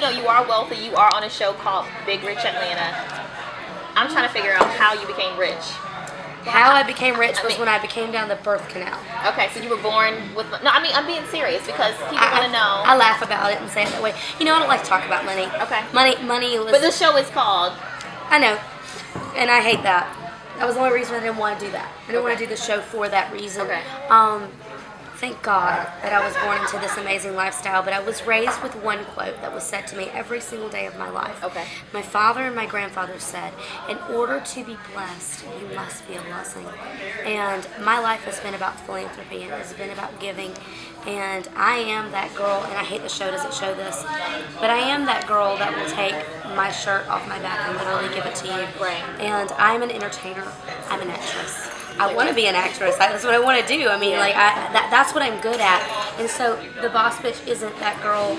you are wealthy. You are on a show called Big Rich Atlanta. I'm trying to figure out how you became rich. How I became rich was when I became down the birth canal. Okay, so you were born with... No, I mean, I'm being serious because people want to know. I laugh about it and say it that way. You know, I don't like to talk about money. Okay. Money was... But the show is called... I know. And I hate that. That was the only reason I didn't want to do that. I didn't want to do the show for that reason. Okay. Thank God that I was born into this amazing lifestyle, but I was raised with one quote that was said to me every single day of my life. Okay. My father and my grandfather said, in order to be blessed, you must be a blessing. And my life has been about philanthropy, and it has been about giving. And I am that girl, and I hate the show doesn't show this, but I am that girl that will take my shirt off my back and literally give it to you. Right. And I'm an entertainer. I'm an actress. I want to be an actress. That's what I want to do. I mean, like, that's what I'm good at. And so the boss bitch isn't that girl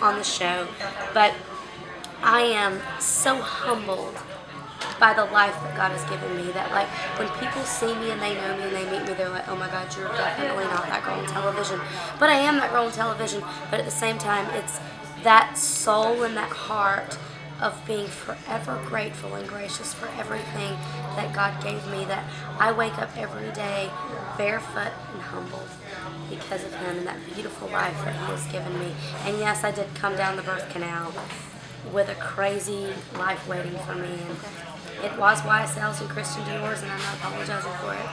on the show, but I am so humbled by the life that God has given me that, like, when people see me and they know me and they meet me, they're like, oh my God, you're definitely not that girl on television. But I am that girl on television. But at the same time, it's that soul and that heart of being forever grateful and gracious for everything that God gave me, that I wake up every day barefoot and humbled because of Him and that beautiful life that He has given me. And yes, I did come down the birth canal with a crazy life waiting for me, and it was YSL's and Christian Dior's, and I'm not apologizing for it.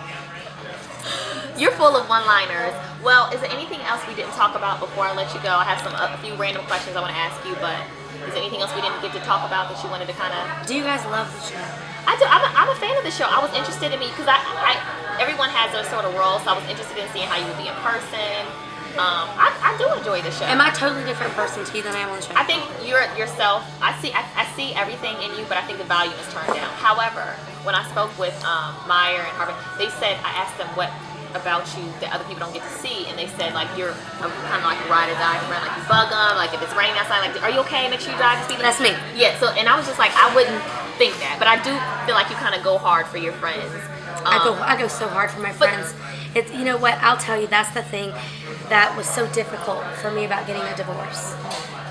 You're full of one-liners. Well, is there anything else we didn't talk about before I let you go? I have a few random questions I want to ask you, but is there anything else we didn't get to talk about that you wanted to kind of... Do you guys love the show? I do. I'm a fan of the show. I was interested in because everyone has their sort of role, so I was interested in seeing how you would be in person. I do enjoy the show. Am I a totally different person to you than I am on the show? I think you're yourself. I see everything in you, but I think the volume is turned down. However, when I spoke with Meyer and Harvey, they said, I asked them what about you that other people don't get to see, and they said, like, you're kind of like a ride or die friend, like you bug them, like if it's raining outside, like, are you okay, make sure you drive the speed limit. That's me. Yeah, so, and I was just like, I wouldn't think that, but I do feel like you kind of go hard for your friends. I go so hard for my friends. It's, you know what, I'll tell you, that's the thing that was so difficult for me about getting a divorce,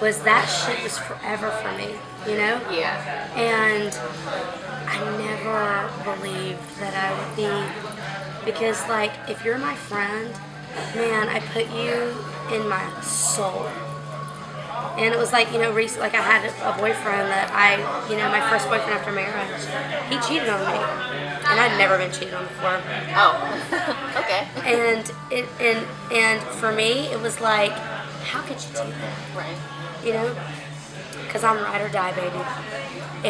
was that shit was forever for me, you know? Yeah. And I never believed that I would be, because, like, if you're my friend, man, I put you in my soul. And it was like, you know, like I had a boyfriend that my first boyfriend after marriage, he cheated on me. And I'd never been cheated on before. Oh, okay. And for me, it was like, how could you do that? Right. You know? Because I'm ride or die, baby.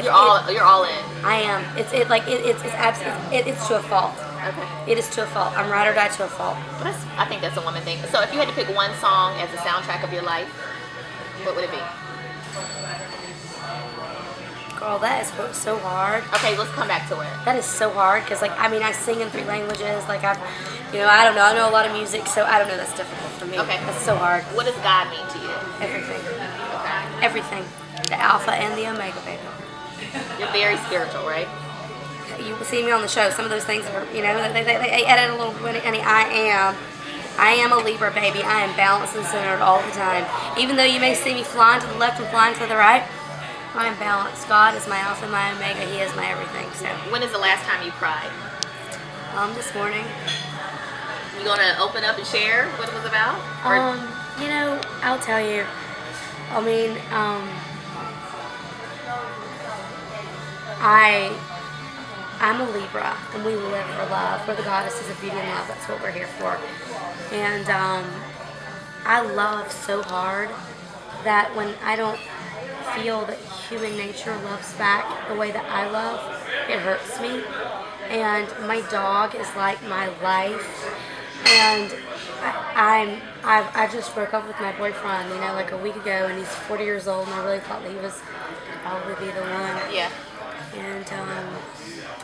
You're all in. I am. It's to a fault. Okay. It is to a fault. I'm ride or die to a fault. I think that's a woman thing. So if you had to pick one song as the soundtrack of your life, what would it be? Girl, that is so hard. Okay, let's come back to it. That is so hard because, like, I mean, I sing in 3 languages. Like, I don't know. I know a lot of music, so I don't know. That's difficult for me. Okay. That's so hard. What does God mean to you? Everything. Okay. Everything. The Alpha and the Omega, baby. You're very spiritual, right? You will see me on the show. Some of those things are, you know, they edit a little bit. And I am a Libra, baby. I am balanced and centered all the time. Even though you may see me flying to the left and flying to the right, I am balanced. God is my Alpha and my Omega. He is my everything. So. When is the last time you cried? This morning. You gonna open up and share what it was about? You know, I'll tell you. I mean, I'm a Libra, and we live for love. We're the goddesses of beauty and love. That's what we're here for. And I love so hard that when I don't feel that human nature loves back the way that I love, it hurts me. And my dog is like my life. And I just broke up with my boyfriend, you know, like a week ago, and he's 40 years old, and I really thought that he was probably be the one. Yeah. And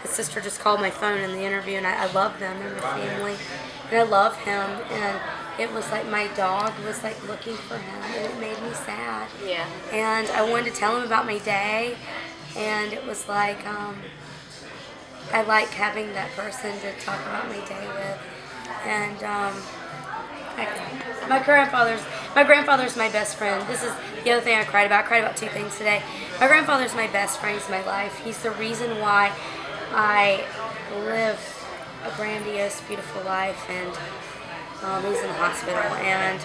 his sister just called my phone in the interview, and I love them. They're my family, and I love him. And it was like my dog was like looking for him, and it made me sad. Yeah. And I wanted to tell him about my day, and it was like I like having that person to talk about my day with. And my grandfather's My grandfather's my best friend. This is the other thing I cried about. I cried about two things today. My grandfather's my best friend. He's my life. He's the reason why I live a grandiose, beautiful life, and he's in the hospital, and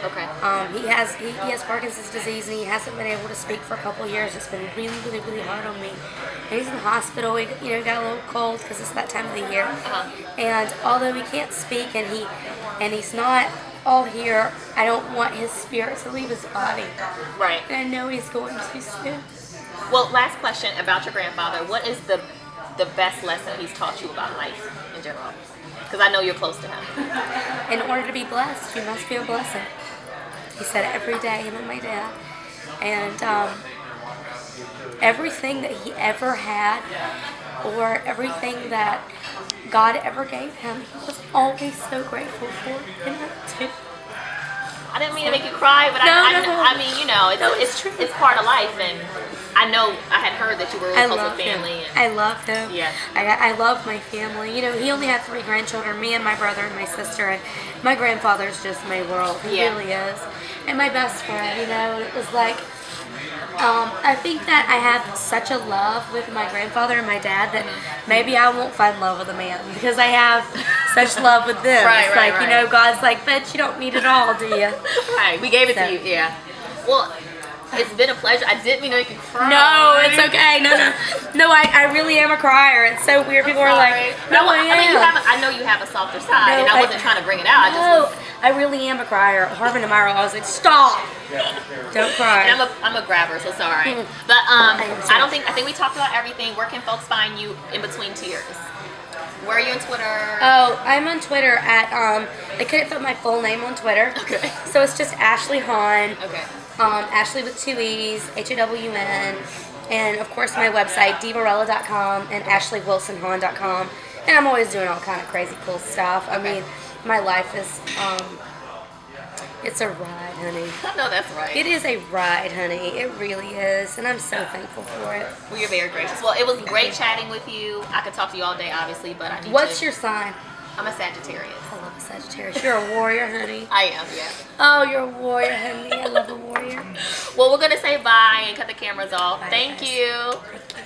he has Parkinson's disease, and he hasn't been able to speak for a couple of years. It's been really, really, really hard on me. And he's in the hospital. He, got a little cold because it's that time of the year. And although he can't speak, and he's not all here, I don't want his spirit to leave his body. Right. And I know he's going to soon. Well, last question about your grandfather. What is the best lesson he's taught you about life in general? Because I know you're close to him. In order to be blessed, you must be a blessing. He said it every day, him and my dad. And everything that he ever had, or everything that God ever gave him, he was always so grateful for. And I too. I didn't mean to make you cry, but I mean, it's part of life, and I know I had heard that you were really close with family. I love him. Yeah. I love my family. He only had 3 grandchildren, me and my brother and my sister, and my grandfather's just my world. He really is. And my best friend, it was like, I think that I have such a love with my grandfather and my dad that maybe I won't find love with a man because I have such love with them. Right. God's like, but you don't need it all, do you? Right. We gave it to you. Yeah. Well, it's been a pleasure. I didn't mean to make you cry. No, it's okay. No, I really am a crier. It's so weird. People are like, no, I know you have a softer side, and I wasn't trying to bring it out. I really am a crier. Harvin and Myra, I was like, stop. Don't cry. And I'm a grabber, so sorry. But I think we talked about everything. Where can folks find you in between tears? Where are you on Twitter? Oh, I'm on Twitter at they couldn't put my full name on Twitter. Okay. So it's just Ashlee Hawn. Okay. Ashlee with 2 E's, HAWN, and of course my website, divarella.com and ashleewilsonhawn.com. And I'm always doing all kind of crazy cool stuff. I mean, my life is, it's a ride, honey. I know that's right. It is a ride, honey. It really is, and I'm so thankful for it. Well, you're very gracious. Well, it was great chatting with you. I could talk to you all day, obviously, but I need What's your sign? I'm a Sagittarius. I love a Sagittarius. You're a warrior, honey. I am, yeah. Oh, you're a warrior, honey. I love a warrior. Well, we're going to say bye and cut the cameras off. Bye, Thank guys. you. Thank you.